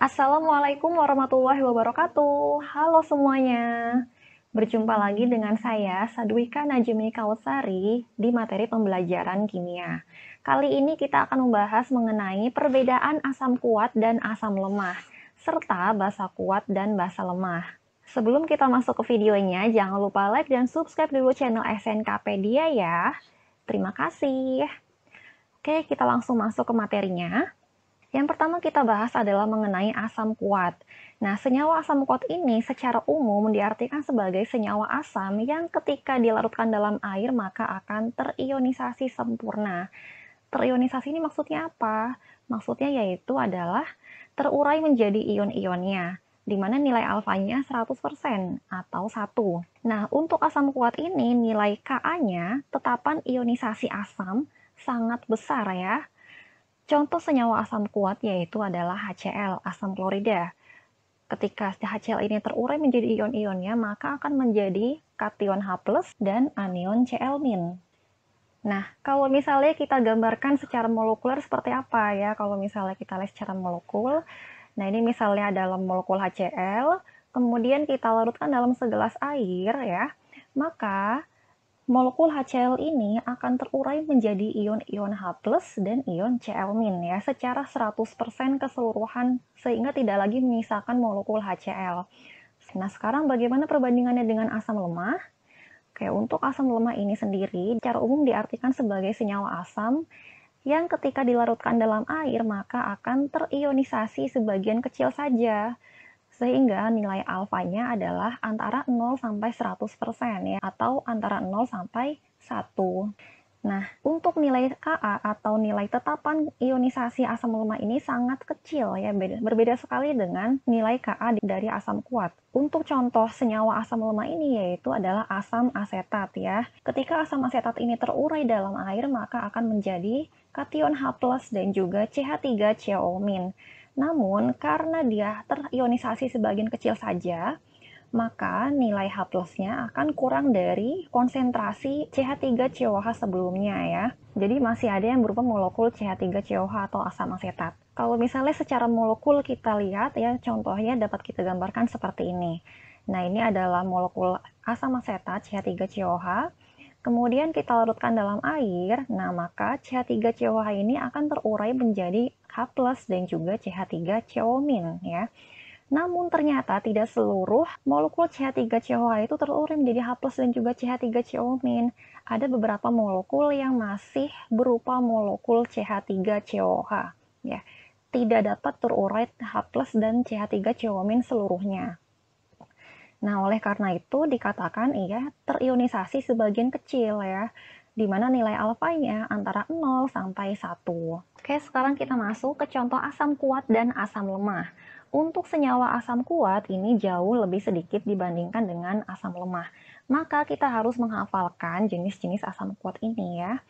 Assalamualaikum warahmatullahi wabarakatuh. Halo semuanya. Berjumpa lagi dengan saya, Sadwika Najmi Kautsari, di materi pembelajaran kimia. Kali ini kita akan membahas mengenai perbedaan asam kuat dan asam lemah, serta basa kuat dan basa lemah. Sebelum kita masuk ke videonya, jangan lupa like dan subscribe dulu channel SNKpedia ya. Terima kasih. Oke, kita langsung masuk ke materinya. Yang pertama kita bahas adalah mengenai asam kuat. Nah, senyawa asam kuat ini secara umum diartikan sebagai senyawa asam yang ketika dilarutkan dalam air maka akan terionisasi sempurna. Terionisasi ini maksudnya apa? Maksudnya yaitu adalah terurai menjadi ion-ionnya, di mana nilai alfanya 100% atau 1. Nah, untuk asam kuat ini nilai Ka-nya, tetapan ionisasi asam, sangat besar ya. Contoh senyawa asam kuat yaitu adalah HCl, asam klorida. Ketika HCl ini terurai menjadi ion-ionnya, maka akan menjadi kation H+ dan anion Cl-. Nah, kalau misalnya kita gambarkan secara molekuler seperti apa ya? Kalau misalnya kita lihat secara molekul, nah ini misalnya dalam molekul HCl, kemudian kita larutkan dalam segelas air ya, maka molekul HCl ini akan terurai menjadi ion-ion H+ dan ion Cl- ya, secara 100% keseluruhan sehingga tidak lagi menyisakan molekul HCl. Nah, sekarang bagaimana perbandingannya dengan asam lemah? Oke, untuk asam lemah ini sendiri secara umum diartikan sebagai senyawa asam yang ketika dilarutkan dalam air maka akan terionisasi sebagian kecil saja, sehingga nilai alfanya adalah antara 0 sampai 100% ya, atau antara 0 sampai 1. Nah, untuk nilai Ka atau nilai tetapan ionisasi asam lemah ini sangat kecil ya, berbeda sekali dengan nilai Ka dari asam kuat. Untuk contoh senyawa asam lemah ini yaitu adalah asam asetat ya. Ketika asam asetat ini terurai dalam air maka akan menjadi kation H+ dan juga CH3COO-. Namun, karena dia terionisasi sebagian kecil saja, maka nilai H+-nya akan kurang dari konsentrasi CH3COH sebelumnya ya. Jadi masih ada yang berupa molekul CH3COH atau asam asetat. Kalau misalnya secara molekul kita lihat ya, contohnya dapat kita gambarkan seperti ini. Nah, ini adalah molekul asam asetat CH3COH. Kemudian kita larutkan dalam air, nah maka CH3COH ini akan terurai menjadi H+ dan juga CH3COO- ya. Namun ternyata tidak seluruh molekul CH3COH itu terurai menjadi H+ dan juga CH3COO-. Ada beberapa molekul yang masih berupa molekul CH3COH ya. Tidak dapat terurai H+ dan CH3COO- seluruhnya. Nah, oleh karena itu dikatakan ia terionisasi sebagian kecil ya, di mana nilai alfanya antara 0 sampai 1. Oke, sekarang kita masuk ke contoh asam kuat dan asam lemah. Untuk senyawa asam kuat ini jauh lebih sedikit dibandingkan dengan asam lemah. Maka kita harus menghafalkan jenis-jenis asam kuat ini ya.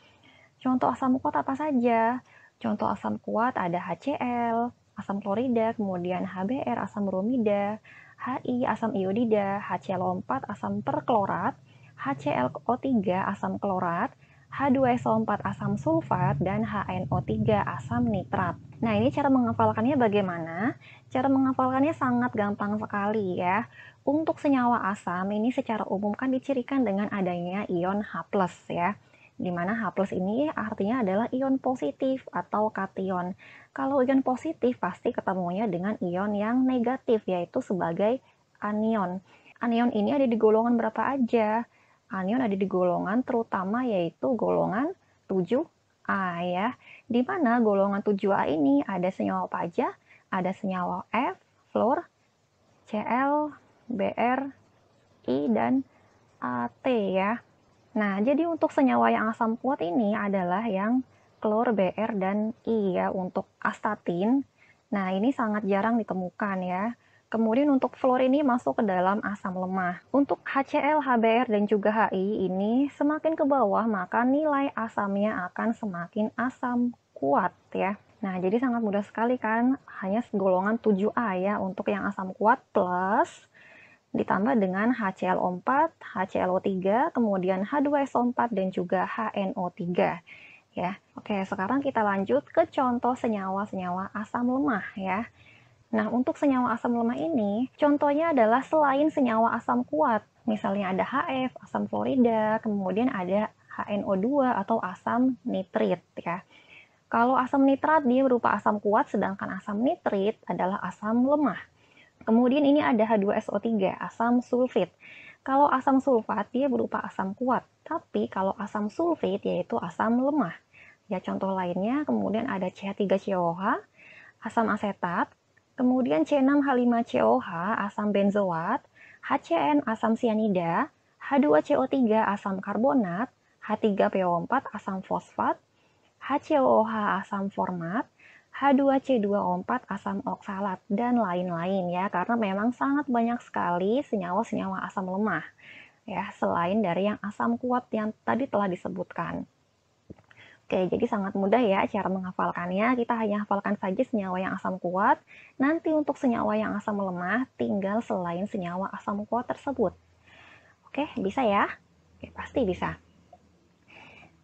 Contoh asam kuat apa saja? Contoh asam kuat ada HCl, asam klorida, kemudian HBr, asam bromida, HI, asam iodida, HCl4, asam perklorat, HClO3, asam klorat, H2SO4, asam sulfat, dan HNO3, asam nitrat. Nah, ini cara menghafalkannya bagaimana? Cara menghafalkannya sangat gampang sekali ya. Untuk senyawa asam ini secara umum kan dicirikan dengan adanya ion H+ ya, di mana H+ ini artinya adalah ion positif atau kation. Kalau ion positif pasti ketemunya dengan ion yang negatif, yaitu sebagai anion. Anion ini ada di golongan berapa aja? Anion ada di golongan terutama yaitu golongan 7A ya. Di mana golongan 7A ini ada senyawa apa aja? Ada senyawa F, fluor, Cl, Br, I, dan At ya. Nah, jadi untuk senyawa yang asam kuat ini adalah yang klor, Br, dan I ya. Untuk astatin, nah ini sangat jarang ditemukan ya. Kemudian untuk fluor ini masuk ke dalam asam lemah. Untuk HCl, HBr, dan juga HI ini semakin ke bawah maka nilai asamnya akan semakin asam kuat ya. Nah, jadi sangat mudah sekali kan, hanya golongan 7A ya untuk yang asam kuat plus ditambah dengan HClO4, HClO3, kemudian H2SO4 dan juga HNO3 ya. Oke, sekarang kita lanjut ke contoh senyawa-senyawa asam lemah ya. Nah, untuk senyawa asam lemah ini, contohnya adalah selain senyawa asam kuat, misalnya ada HF, asam fluorida, kemudian ada HNO2 atau asam nitrit ya. Kalau asam nitrat dia berupa asam kuat, sedangkan asam nitrit adalah asam lemah. Kemudian ini ada H2SO3, asam sulfit. Kalau asam sulfat dia berupa asam kuat, tapi kalau asam sulfit yaitu asam lemah. Ya, contoh lainnya kemudian ada CH3COH, asam asetat, kemudian C6H5COH, asam benzoat, HCN, asam sianida, H2CO3, asam karbonat, H3PO4, asam fosfat, HCOOH, asam format, H2C2O4, asam oksalat, dan lain-lain ya, karena memang sangat banyak sekali senyawa-senyawa asam lemah ya, selain dari yang asam kuat yang tadi telah disebutkan. Oke, jadi sangat mudah ya cara menghafalkannya. Kita hanya hafalkan saja senyawa yang asam kuat. Nanti untuk senyawa yang asam lemah, tinggal selain senyawa asam kuat tersebut. Oke, bisa ya? Oke, pasti bisa.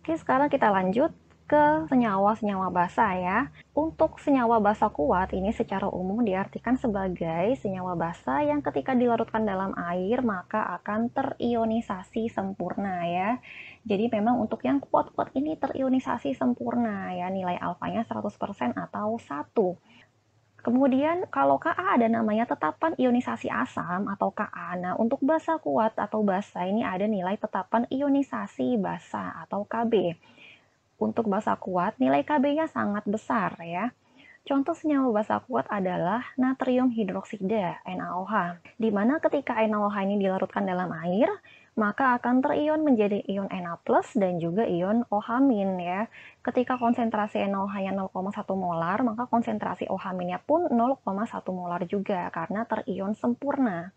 Oke, sekarang kita lanjut ke senyawa-senyawa basa ya. Untuk senyawa basa kuat ini secara umum diartikan sebagai senyawa basa yang ketika dilarutkan dalam air maka akan terionisasi sempurna ya. Jadi memang untuk yang kuat-kuat ini terionisasi sempurna ya, nilai alfanya 100% atau 1. Kemudian kalau Ka ada namanya tetapan ionisasi asam atau Ka. Nah, untuk basa kuat atau basa ini ada nilai tetapan ionisasi basa atau Kb. Untuk basa kuat, nilai Kb-nya sangat besar ya. Contoh senyawa basa kuat adalah natrium hidroksida, NaOH. Di mana ketika NaOH ini dilarutkan dalam air, maka akan terion menjadi ion Na+ dan juga ion OH- ya. Ketika konsentrasi NaOH-nya 0,1 molar, maka konsentrasi OH- pun 0,1 molar juga karena terion sempurna.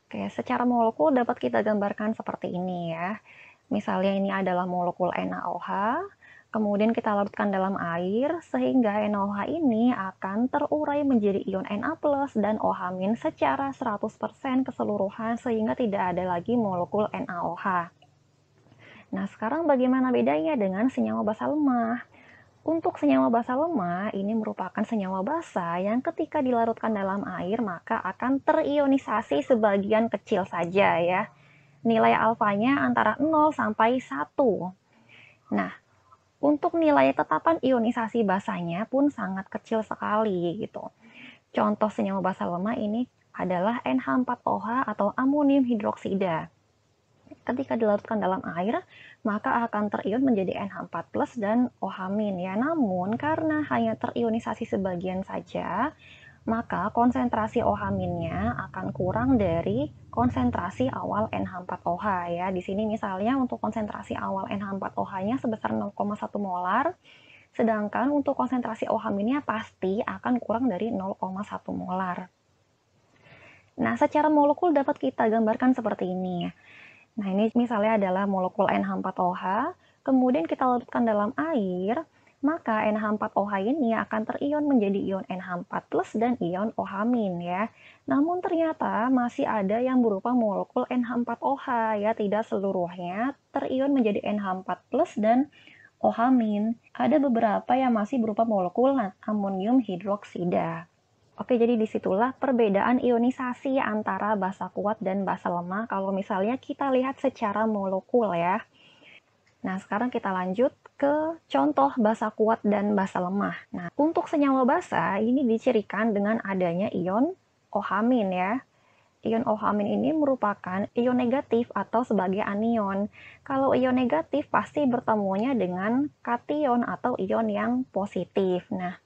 Oke, secara molekul dapat kita gambarkan seperti ini ya. Misalnya ini adalah molekul NaOH, kemudian kita larutkan dalam air, sehingga NaOH ini akan terurai menjadi ion Na+ dan OH- secara 100% keseluruhan, sehingga tidak ada lagi molekul NaOH. Nah, sekarang bagaimana bedanya dengan senyawa basa lemah? Untuk senyawa basa lemah, ini merupakan senyawa basa yang ketika dilarutkan dalam air, maka akan terionisasi sebagian kecil saja ya. Nilai alfanya antara 0 sampai 1. Nah, untuk nilai tetapan ionisasi basanya pun sangat kecil sekali gitu. Contoh senyawa basa lemah ini adalah NH4OH atau amonium hidroksida. Ketika dilarutkan dalam air, maka akan terion menjadi NH4+ dan OH- ya. Namun karena hanya terionisasi sebagian saja, maka konsentrasi OH-nya akan kurang dari konsentrasi awal NH4OH ya. Di sini misalnya untuk konsentrasi awal NH4OH-nya sebesar 0,1 molar, sedangkan untuk konsentrasi OH-nya pasti akan kurang dari 0,1 molar. Nah, secara molekul dapat kita gambarkan seperti ini. Nah, ini misalnya adalah molekul NH4OH, kemudian kita larutkan dalam air, maka NH4OH ini akan terion menjadi ion NH4+ dan ion OH- ya. Namun ternyata masih ada yang berupa molekul NH4OH ya, tidak seluruhnya terion menjadi NH4+ dan OH-. Ada beberapa yang masih berupa molekul amonium hidroksida. Oke, jadi disitulah perbedaan ionisasi antara basa kuat dan basa lemah kalau misalnya kita lihat secara molekul ya. Nah, sekarang kita lanjut ke contoh basa kuat dan basa lemah. Nah, untuk senyawa basa ini dicirikan dengan adanya ion OH- ya. Ion OH- ini merupakan ion negatif atau sebagai anion. Kalau ion negatif pasti bertemunya dengan kation atau ion yang positif. Nah,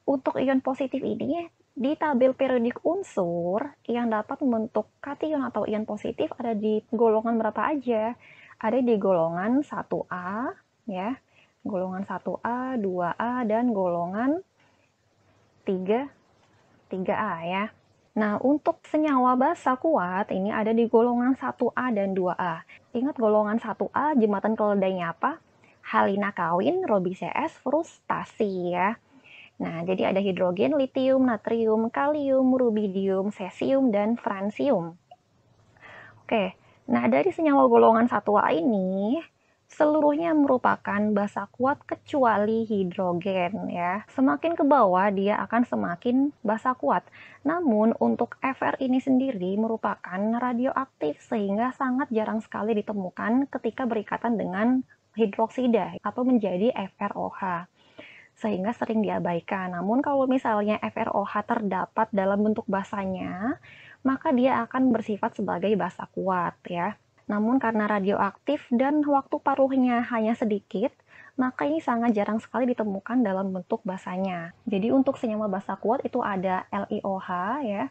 untuk ion positif ini di tabel periodik unsur yang dapat membentuk kation atau ion positif ada di golongan berapa aja? Ada di golongan 1A ya, golongan 1A, 2A dan golongan 3A ya. Nah, untuk senyawa basa kuat ini ada di golongan 1A dan 2A. Ingat golongan 1A jembatan keledainya apa? Halina kawin, Robi CS, frustasi ya. Nah, jadi ada hidrogen, litium, natrium, kalium, rubidium, cesium, dan fransium. Oke, nah dari senyawa golongan 1A ini, Seluruhnya merupakan basa kuat kecuali hidrogen ya. Semakin ke bawah dia akan semakin basa kuat. Namun untuk Fr ini sendiri merupakan radioaktif sehingga sangat jarang sekali ditemukan ketika berikatan dengan hidroksida atau menjadi FrOH. Sehingga sering diabaikan. Namun kalau misalnya FrOH terdapat dalam bentuk basanya, maka dia akan bersifat sebagai basa kuat ya. Namun karena radioaktif dan waktu paruhnya hanya sedikit, maka ini sangat jarang sekali ditemukan dalam bentuk basanya. Jadi untuk senyawa basa kuat itu ada LiOH ya,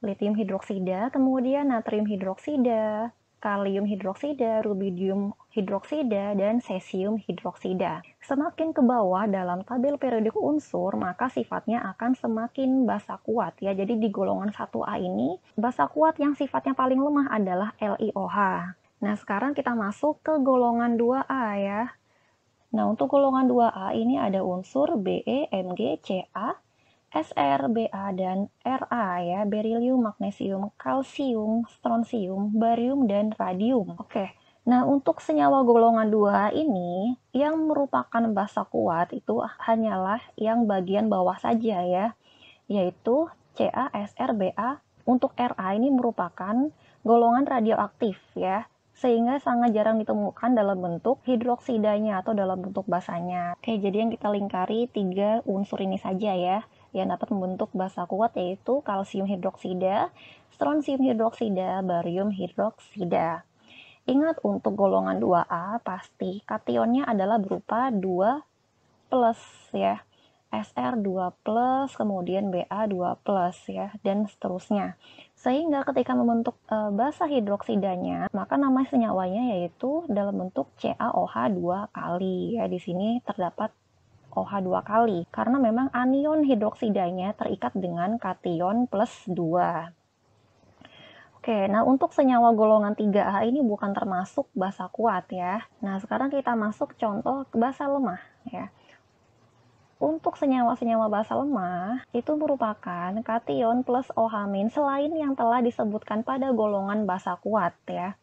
lithium hidroksida, kemudian natrium hidroksida, kalium hidroksida, rubidium hidroksida, dan cesium hidroksida. Semakin ke bawah dalam tabel periodik unsur, maka sifatnya akan semakin basa kuat ya. Jadi di golongan 1A ini, basa kuat yang sifatnya paling lemah adalah LiOH. Nah, sekarang kita masuk ke golongan 2A ya. Nah, untuk golongan 2A ini ada unsur Be, Mg, Ca, Sr, Ba, dan Ra ya, berilium, magnesium, kalsium, strontium, barium, dan radium. Oke, nah untuk senyawa golongan 2 ini yang merupakan basa kuat itu hanyalah yang bagian bawah saja ya, yaitu Ca, Sr, Ba. Untuk Ra ini merupakan golongan radioaktif ya, sehingga sangat jarang ditemukan dalam bentuk hidroksidanya atau dalam bentuk basanya. Oke, jadi yang kita lingkari 3 unsur ini saja ya, yang dapat membentuk basa kuat yaitu kalsium hidroksida, strontium hidroksida, barium hidroksida. Ingat untuk golongan 2A pasti kationnya adalah berupa 2 plus ya. Sr 2 plus, kemudian Ba 2 plus ya, dan seterusnya. Sehingga ketika membentuk basa hidroksidanya, maka nama senyawanya yaitu dalam bentuk CaOH 2 kali ya. Di sini terdapat OH 2 kali karena memang anion hidroksidanya terikat dengan kation plus 2. Oke, nah untuk senyawa golongan 3A ini bukan termasuk basa kuat ya. Nah, sekarang kita masuk contoh basa lemah ya. Untuk senyawa-senyawa basa lemah, itu merupakan kation plus OH- selain yang telah disebutkan pada golongan basa kuat ya.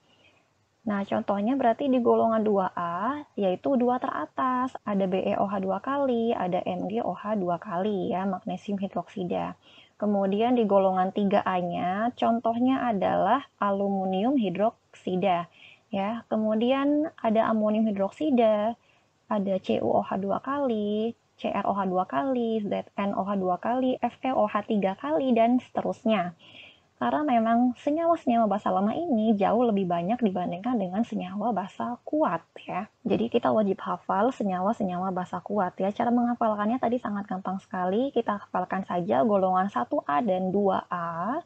Nah, contohnya berarti di golongan 2A, yaitu 2 teratas. Ada BeOH 2 kali, ada MgOH 2 kali ya, magnesium hidroksida. Kemudian di golongan 3A-nya, contohnya adalah aluminium hidroksida. Ya, kemudian ada amonium hidroksida, ada CuOH 2 kali, CrOH 2 kali, ZnOH 2 kali, FeOH 3 kali, dan seterusnya. Karena memang senyawa-senyawa basa lemah ini jauh lebih banyak dibandingkan dengan senyawa basa kuat ya. Jadi kita wajib hafal senyawa-senyawa basa kuat ya. Cara menghafalkannya tadi sangat gampang sekali. Kita hafalkan saja golongan 1A dan 2A.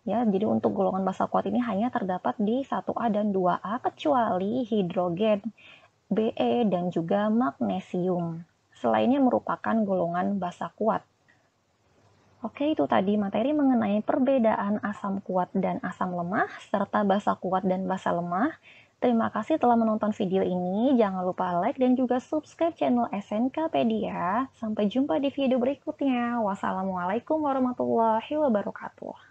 Ya, jadi untuk golongan basa kuat ini hanya terdapat di 1A dan 2A kecuali hidrogen, Be, dan juga magnesium. Selainnya merupakan golongan basa kuat. Oke, itu tadi materi mengenai perbedaan asam kuat dan asam lemah, serta basa kuat dan basa lemah. Terima kasih telah menonton video ini. Jangan lupa like dan juga subscribe channel SNKpedia. Sampai jumpa di video berikutnya. Wassalamualaikum warahmatullahi wabarakatuh.